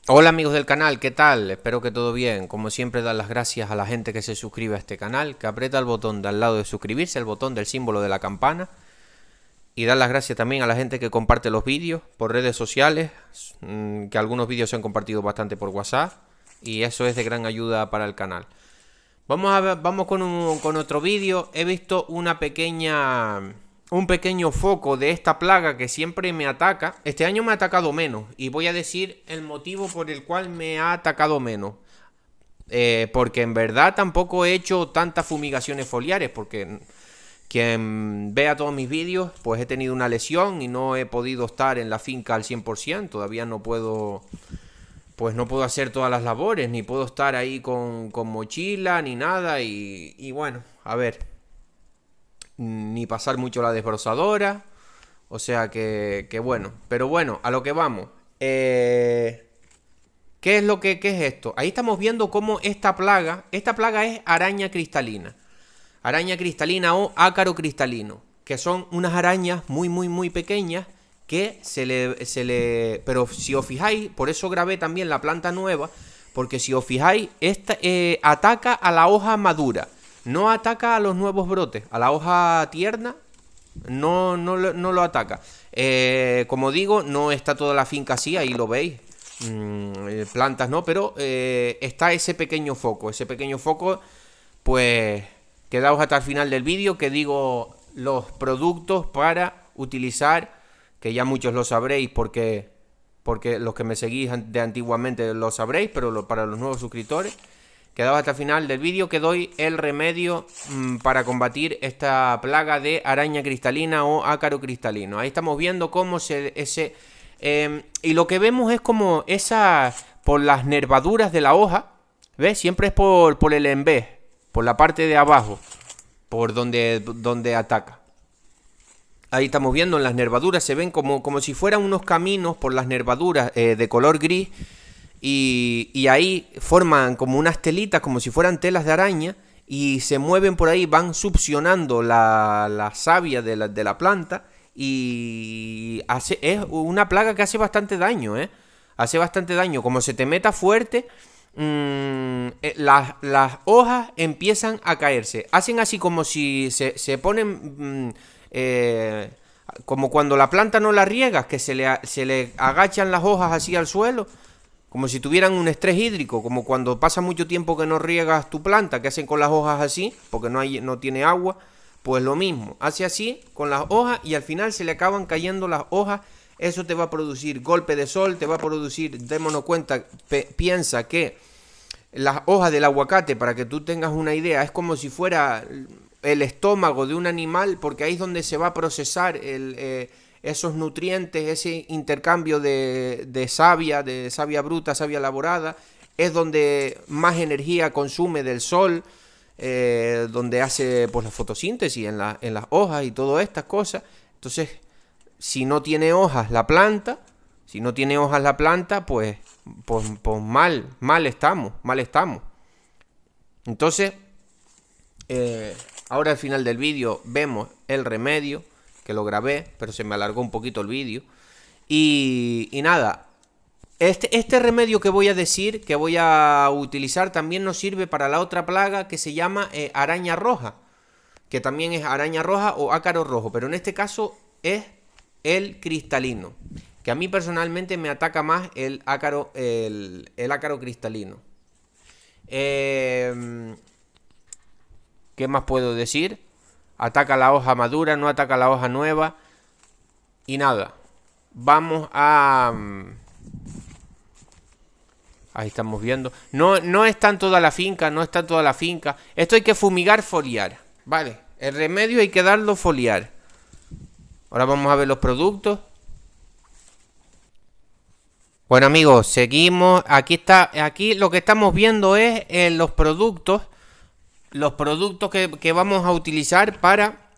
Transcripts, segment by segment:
Hola amigos del canal, ¿qué tal? Espero que todo bien. Como siempre, dar las gracias a la gente que se suscribe a este canal, que aprieta el botón de al lado de suscribirse, el botón del símbolo de la campana. Y dar las gracias también a la gente que comparte los vídeos por redes sociales, que algunos vídeos se han compartido bastante por WhatsApp. Y eso es de gran ayuda para el canal. Vamos con otro vídeo. He visto un pequeño foco de esta plaga que siempre me ataca. Este año me ha atacado menos y voy a decir el motivo por el cual me ha atacado menos. Porque en verdad tampoco he hecho tantas fumigaciones foliares, porque quien vea todos mis vídeos, pues he tenido una lesión y no he podido estar en la finca al 100%. Todavía no puedo, pues no puedo hacer todas las labores, ni puedo estar ahí con mochila, ni nada. Y bueno, a ver, ni pasar mucho la desbrozadora. O sea que bueno, pero bueno, a lo que vamos. ¿Qué es qué es esto? Ahí estamos viendo cómo esta plaga es araña cristalina. Araña cristalina o ácaro cristalino, que son unas arañas muy pequeñas que pero si os fijáis, por eso grabé también la planta nueva, porque si os fijáis, esta ataca a la hoja madura, no ataca a los nuevos brotes, a la hoja tierna no lo ataca. Como digo, no está toda la finca así, ahí lo veis. Plantas no, pero está ese pequeño foco, pues quedaos hasta el final del vídeo que digo los productos para utilizar, que ya muchos lo sabréis porque los que me seguís de antiguamente lo sabréis, pero para los nuevos suscriptores, quedaos hasta el final del vídeo que doy el remedio para combatir esta plaga de araña cristalina o ácaro cristalino. Ahí estamos viendo cómo y lo que vemos es como por las nervaduras de la hoja, ¿ves? Siempre es por el envés, por la parte de abajo, por donde ataca. Ahí estamos viendo en las nervaduras, se ven como si fueran unos caminos por las nervaduras de color gris. Y ahí forman como unas telitas, como si fueran telas de araña. Y se mueven por ahí, van succionando la savia de la planta. Y es una plaga que hace bastante daño, ¿eh? Hace bastante daño. Como se te meta fuerte, las hojas empiezan a caerse. Hacen así como si se ponen... como cuando la planta no la riegas, que se le agachan las hojas así al suelo, como si tuvieran un estrés hídrico, como cuando pasa mucho tiempo que no riegas tu planta, que hacen con las hojas así, porque no tiene agua. Pues lo mismo, hace así con las hojas y al final se le acaban cayendo las hojas. Eso te va a producir golpe de sol, te va a producir, démonos cuenta, piensa que las hojas del aguacate, para que tú tengas una idea, es como si fuera el estómago de un animal, porque ahí es donde se va a procesar esos nutrientes, ese intercambio de savia bruta, savia elaborada, es donde más energía consume del sol, donde hace pues la fotosíntesis en las hojas y todas estas cosas. Entonces, si no tiene hojas la planta, pues mal estamos. Entonces, ahora al final del vídeo vemos el remedio, que lo grabé, pero se me alargó un poquito el vídeo. Y nada, este remedio que voy a decir, que voy a utilizar, también nos sirve para la otra plaga que se llama araña roja, que también es araña roja o ácaro rojo, pero en este caso es el cristalino, que a mí personalmente me ataca más el ácaro cristalino. ¿Qué más puedo decir? Ataca la hoja madura, no ataca la hoja nueva. Y nada, vamos a... Ahí estamos viendo. No está en toda la finca, Esto hay que fumigar, foliar. Vale, el remedio hay que darlo foliar. Ahora vamos a ver los productos. Bueno amigos, seguimos. Aquí lo que estamos viendo es los productos. Los productos que vamos a utilizar para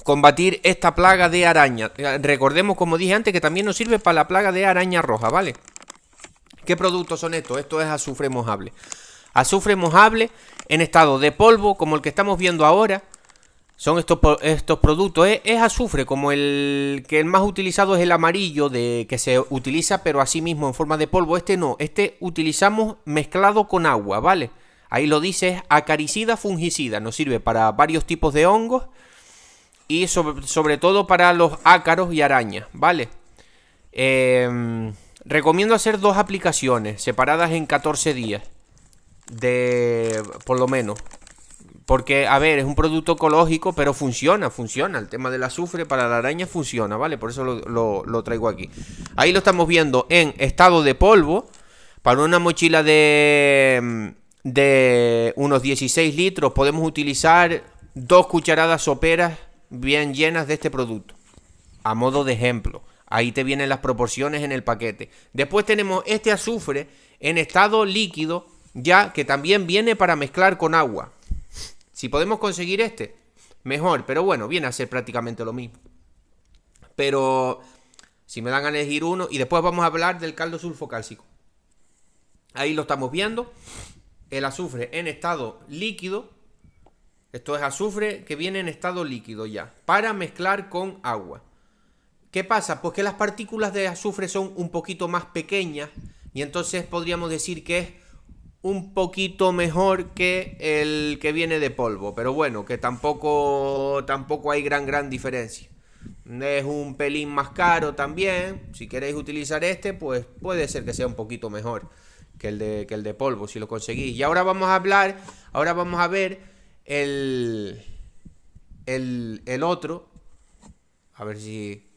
combatir esta plaga de araña. Recordemos, como dije antes, que también nos sirve para la plaga de araña roja, ¿vale? ¿Qué productos son estos? Esto es azufre mojable. Azufre mojable en estado de polvo, como el que estamos viendo ahora. Son estos productos. Es azufre, como el que el más utilizado es el amarillo, que se utiliza pero así mismo en forma de polvo. Este no, este utilizamos mezclado con agua, ¿vale? Ahí lo dice, es acaricida fungicida. Nos sirve para varios tipos de hongos y sobre todo para los ácaros y arañas, ¿vale? Recomiendo hacer 2 aplicaciones separadas en 14 días, por lo menos. Porque, a ver, es un producto ecológico, pero funciona. El tema del azufre para la araña funciona, ¿vale? Por eso lo traigo aquí. Ahí lo estamos viendo en estado de polvo. Para una mochila de unos 16 litros podemos utilizar 2 cucharadas soperas bien llenas de este producto. A modo de ejemplo. Ahí te vienen las proporciones en el paquete. Después tenemos este azufre en estado líquido, ya que también viene para mezclar con agua. Si podemos conseguir este, mejor. Pero bueno, viene a ser prácticamente lo mismo. Pero si me dan a elegir uno. Y después vamos a hablar del caldo sulfocálcico. Ahí lo estamos viendo. El azufre en estado líquido. Esto es azufre que viene en estado líquido ya. Para mezclar con agua. ¿Qué pasa? Pues que las partículas de azufre son un poquito más pequeñas. Y entonces podríamos decir que es un poquito mejor que el que viene de polvo, pero bueno, que tampoco hay gran diferencia. Es un pelín más caro también. Si queréis utilizar este, pues puede ser que sea un poquito mejor que el de polvo, si lo conseguís. Y ahora vamos a ver el otro. A ver si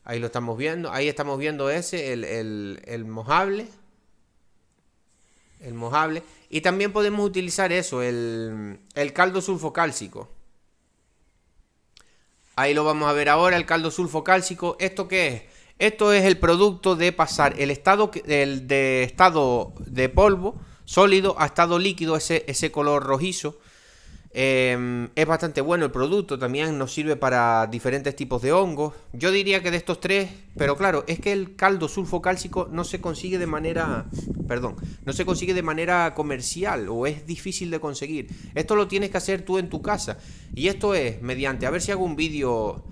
ahí lo estamos viendo. Ahí estamos viendo ese, el mojable. El mojable. Y también podemos utilizar eso, el caldo sulfocálcico. Ahí lo vamos a ver ahora, el caldo sulfocálcico. ¿Esto qué es? Esto es el producto de pasar de estado de polvo sólido a estado líquido, ese color rojizo. Es bastante bueno el producto, también nos sirve para diferentes tipos de hongos. Yo diría que de estos 3, pero claro, es que el caldo sulfocálcico no se consigue de manera comercial, o es difícil de conseguir. Esto lo tienes que hacer tú en tu casa. Y esto es mediante, a ver si hago un vídeo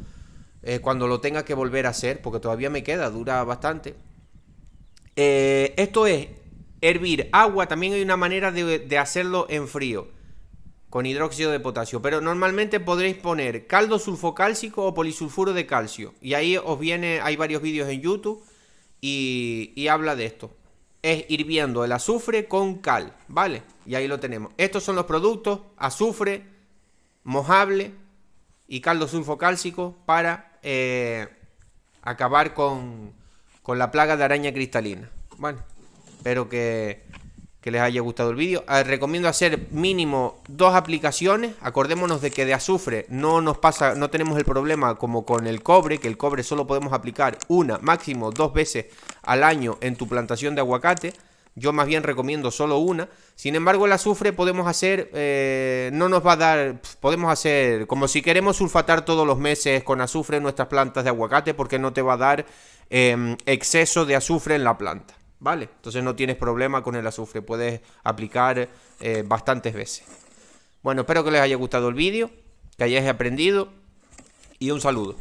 cuando lo tenga que volver a hacer, porque todavía me queda, dura bastante. Esto es hervir agua. También hay una manera de hacerlo en frío, con hidróxido de potasio, pero normalmente podréis poner caldo sulfocálcico o polisulfuro de calcio, y ahí os viene, hay varios vídeos en YouTube y habla de esto. Es hirviendo el azufre con cal, ¿vale? Y ahí lo tenemos. Estos son los productos: azufre, mojable y caldo sulfocálcico para acabar con la plaga de araña cristalina. Bueno, espero que les haya gustado el vídeo. Recomiendo hacer mínimo 2 aplicaciones. Acordémonos de que de azufre no tenemos el problema como con el cobre, que el cobre solo podemos aplicar máximo 2 veces al año en tu plantación de aguacate. Yo más bien recomiendo solo una. Sin embargo, el azufre podemos hacer, no nos va a dar, podemos hacer como si queremos sulfatar todos los meses con azufre en nuestras plantas de aguacate, porque no te va a dar exceso de azufre en la planta. ¿Vale? Entonces no tienes problema con el azufre, puedes aplicar bastantes veces. Bueno, espero que les haya gustado el vídeo, que hayáis aprendido, y un saludo.